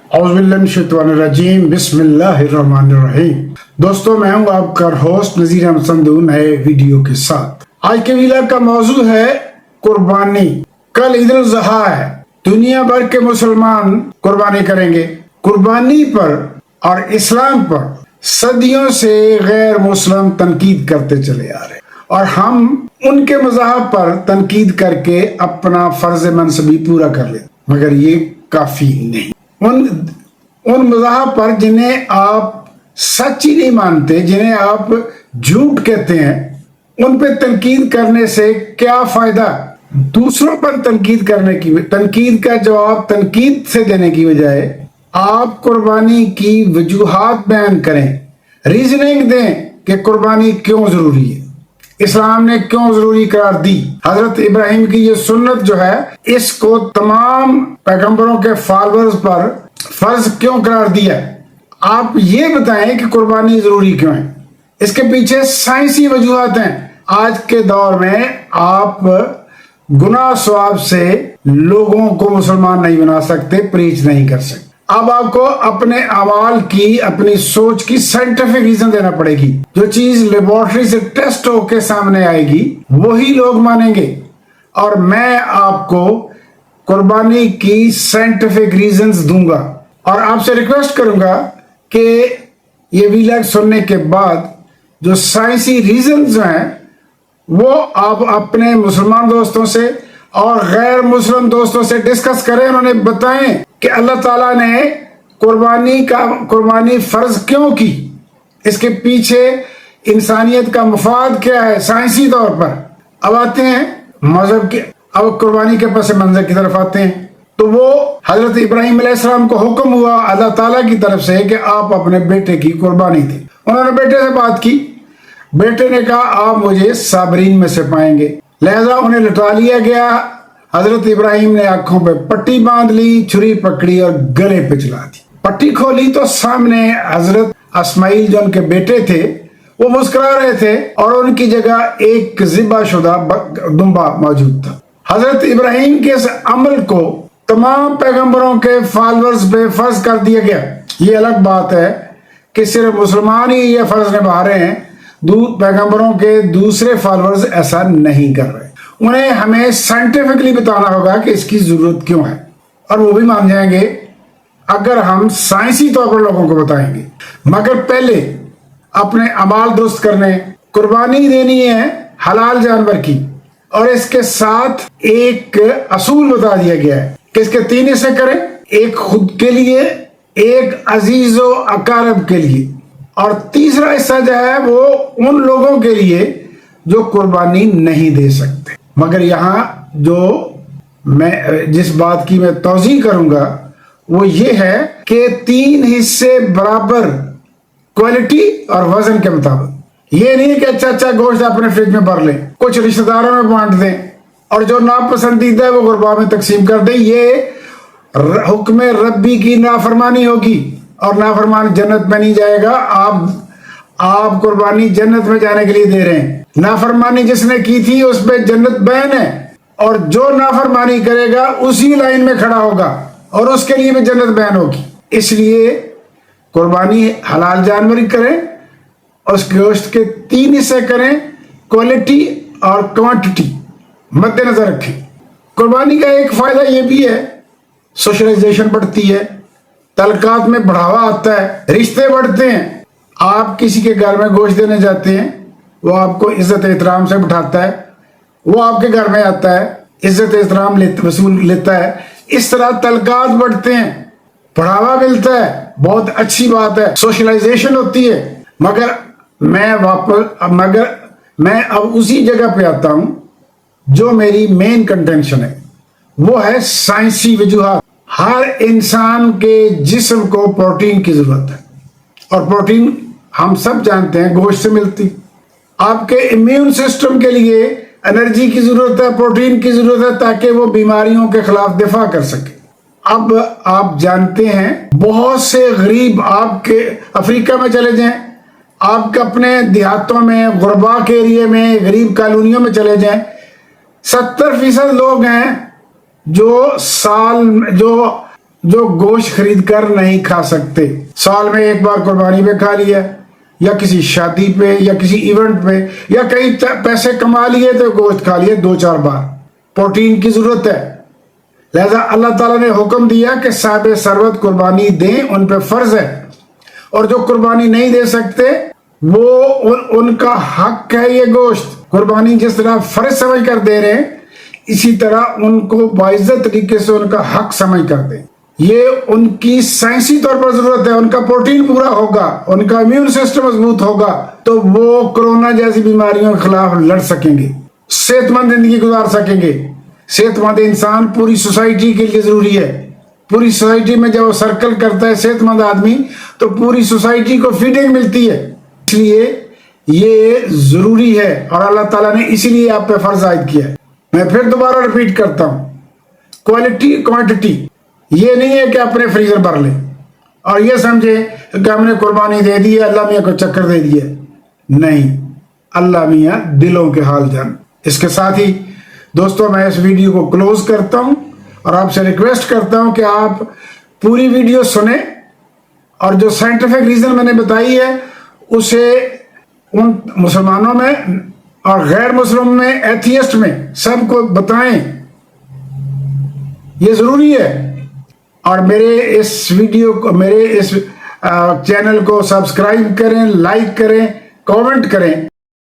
औज़ुबिल्लाहिमिनश्शैतानिर्रजीम बिस्मिल्लाहिर्रहमानिर्रहीम। दोस्तों, मैं हूं आपका होस्ट नज़ीर अहमद संधू नए वीडियो के साथ। आज के वीडियो का मौजू है कुर्बानी। कल ईद उल ज़ुहा है, दुनिया भर के मुसलमान कुर्बानी करेंगे। कुर्बानी पर और इस्लाम पर सदियों से गैर मुस्लिम तनकीद करते चले आ रहे, और हम उनके मज़हब पर तनकीद करके अपना फर्ज मनसबी पूरा कर लेते, मगर ये काफी नहीं। उन मज़हब पर जिन्हें आप सच ही नहीं मानते, जिन्हें आप झूठ कहते हैं, उन पे तनकीद करने से क्या फायदा? दूसरों पर तनकीद का जवाब तनकीद से देने की बजाय आप कुर्बानी की वजूहात बयान करें, रीजनिंग दें कि कुर्बानी क्यों जरूरी है, इस्लाम ने क्यों जरूरी करार दी। हजरत इब्राहिम की ये सुन्नत जो है, इसको तमाम पैगंबरों के फॉलोअर्स पर फर्ज क्यों करार दिया। आप ये बताएं कि कुर्बानी जरूरी क्यों है। इसके पीछे साइंसी वजूहात हैं। आज के दौर में आप गुनाह सवाब से लोगों को मुसलमान नहीं बना सकते, प्रीच नहीं कर सकते। अब आपको अपने अमाल की, अपनी सोच की साइंटिफिक रीजन देना पड़ेगी। जो चीज लेबोरेटरी से टेस्ट होके सामने आएगी वही लोग मानेंगे, और मैं आपको कुर्बानी की साइंटिफिक रीजंस दूंगा। और आपसे रिक्वेस्ट करूंगा कि ये वीडियो सुनने के बाद जो साइंसी रीजंस हैं वो आप अपने मुसलमान दोस्तों से और गैर मुस्लिम दोस्तों से डिस्कस करें। उन्हें बताएं कि अल्लाह ताला ने कुर्बानी फर्ज क्यों की, इसके पीछे इंसानियत का मुफाद क्या है साइंसी तौर पर। अब आते हैं मजहब के, अब कुर्बानी के पस मंजर की तरफ आते हैं। तो वो हजरत इब्राहिम अलैहिस्सलाम को हुक्म हुआ अल्लाह ताला की तरफ से कि आप अपने बेटे की कुर्बानी दी। उन्होंने बेटे से बात की, बेटे ने कहा आप मुझे साबरीन में से पाएंगे, लिहाजा उन्हें लटा लिया गया। हजरत इब्राहिम ने आंखों पे पट्टी बांध ली, छुरी पकड़ी और गले पे चला दी। पट्टी खोली तो सामने हजरत इस्माइल जो उनके बेटे थे वो मुस्कुरा रहे थे, और उनकी जगह एक ज़िबा शुदा दुम्बा मौजूद था। हजरत इब्राहिम के इस अमल को तमाम पैगंबरों के फॉलोअर्स पे फर्ज कर दिया गया। ये अलग बात है कि सिर्फ मुसलमान ही ये फर्ज निभा रहे हैं, पैगंबरों के दूसरे फॉलोअर्स ऐसा नहीं कर रहे। उन्हें हमें साइंटिफिकली बताना होगा कि इसकी जरूरत क्यों है, और वो भी मान जाएंगे अगर हम साइंसी तौर पर लोगों को बताएंगे। मगर पहले अपने अमाल दुरुस्त करने, कुर्बानी देनी है हलाल जानवर की, और इसके साथ एक असूल बता दिया गया है कि इसके 3 हिस्से करें, एक खुद के लिए, एक अजीजो अकारब के लिए, और तीसरा हिस्सा जो है वो उन लोगों के लिए जो कुर्बानी नहीं दे सकते। मगर यहाँ जो मैं जिस बात की मैं तौज़ीह करूंगा वो ये है कि 3 हिस्से बराबर क्वालिटी और वजन के मुताबिक। ये नहीं कि अच्छा गोश्त अपने फ्रिज में भर लें, कुछ रिश्तेदारों में बांट दें, और जो नापसंदीदा है वो गुरबा में तकसीम कर दें। ये हुक्म रब्बी की नाफरमानी होगी, और नाफरमान जन्नत में नहीं जाएगा। आप कुर्बानी जन्नत में जाने के लिए दे रहे हैं। नाफरमानी जिसने की थी उस पर जन्नत बैन है, और जो नाफरमानी करेगा उसी लाइन में खड़ा होगा और उसके लिए भी जन्नत बैन होगी। इसलिए कुर्बानी हलाल जानवर ही करें, और उस गोश्त के 3 हिस्से करें, क्वालिटी और क्वांटिटी मद्देनजर रखें। कुर्बानी का एक फायदा यह भी है, सोशलाइजेशन बढ़ती है, तलकात में बढ़ावा आता है, रिश्ते बढ़ते हैं। आप किसी के घर में गोश्त देने जाते हैं, वो आपको इज्जत एहतराम से बिठाता है, वो आपके घर में आता है, इज्जत एहतराम वसूल लेता है। इस तरह तलकात बढ़ते हैं, बढ़ावा मिलता है, बहुत अच्छी बात है, सोशलाइजेशन होती है। मगर मैं अब उसी जगह पे आता हूं जो मेरी मेन कंटेंशन है, वो है साइंसी वजूहात। हर इंसान के जिस्म को प्रोटीन की जरूरत है, और प्रोटीन हम सब जानते हैं गोश्त से मिलती। आपके इम्यून सिस्टम के लिए एनर्जी की जरूरत है, प्रोटीन की जरूरत है, ताकि वो बीमारियों के खिलाफ दिफा कर सके। अब आप जानते हैं बहुत से गरीब, आपके अफ्रीका में चले जाएं, आपके अपने देहातों में, गुरबा के एरिया में, गरीब कॉलोनियों में चले जाएं, 70% लोग हैं जो जो गोश्त खरीद कर नहीं खा सकते। साल में एक बार कुर्बानी पे खा लिया, या किसी शादी पे, या किसी इवेंट पे, या कई पैसे कमा लिए तो गोश्त खा लिए 2-4 बार। प्रोटीन की जरूरत है, लिहाजा अल्लाह ताला ने हुक्म दिया कि साहिब सरवत कुर्बानी दें, उन पे फर्ज है। और जो कुर्बानी नहीं दे सकते वो उनका हक है। ये गोश्त कुर्बानी जिस तरह फर्ज समझ कर दे रहे हैं, इसी तरह उनको बाइज्जत तरीके से उनका हक समझ कर दें। ये उनकी साइंसी तौर पर जरूरत है। उनका प्रोटीन पूरा होगा, उनका इम्यून सिस्टम मजबूत होगा, तो वो कोरोना जैसी बीमारियों के खिलाफ लड़ सकेंगे, सेहतमंद जिंदगी गुजार सकेंगे। सेहतमंद इंसान पूरी सोसाइटी के लिए जरूरी है। पूरी सोसाइटी में जब वो सर्कल करता है सेहतमंद आदमी, तो पूरी सोसाइटी को फीडिंग मिलती है। इसलिए ये जरूरी है और अल्लाह ताला ने इसीलिए आप पे फर्ज आयद किया है। मैं फिर दोबारा रिपीट करता हूं, क्वालिटी क्वांटिटी ये नहीं है कि अपने फ्रीजर भर ले और ये समझे कि हमने कुर्बानी दे दी है, अल्लाह मियाँ को चक्कर दे दिया। नहीं, अल्लाह मियाँ दिलों के हाल जान। इसके साथ ही दोस्तों मैं इस वीडियो को क्लोज करता हूं और आपसे रिक्वेस्ट करता हूं कि आप पूरी वीडियो सुने और जो साइंटिफिक रीजन मैंने बताई है उसे उन मुसलमानों में और गैर मुस्लिम में, एथियस्ट में सबको बताएं। ये जरूरी है। और मेरे इस वीडियो को, मेरे इस चैनल को सब्सक्राइब करें, लाइक करें, कमेंट करें।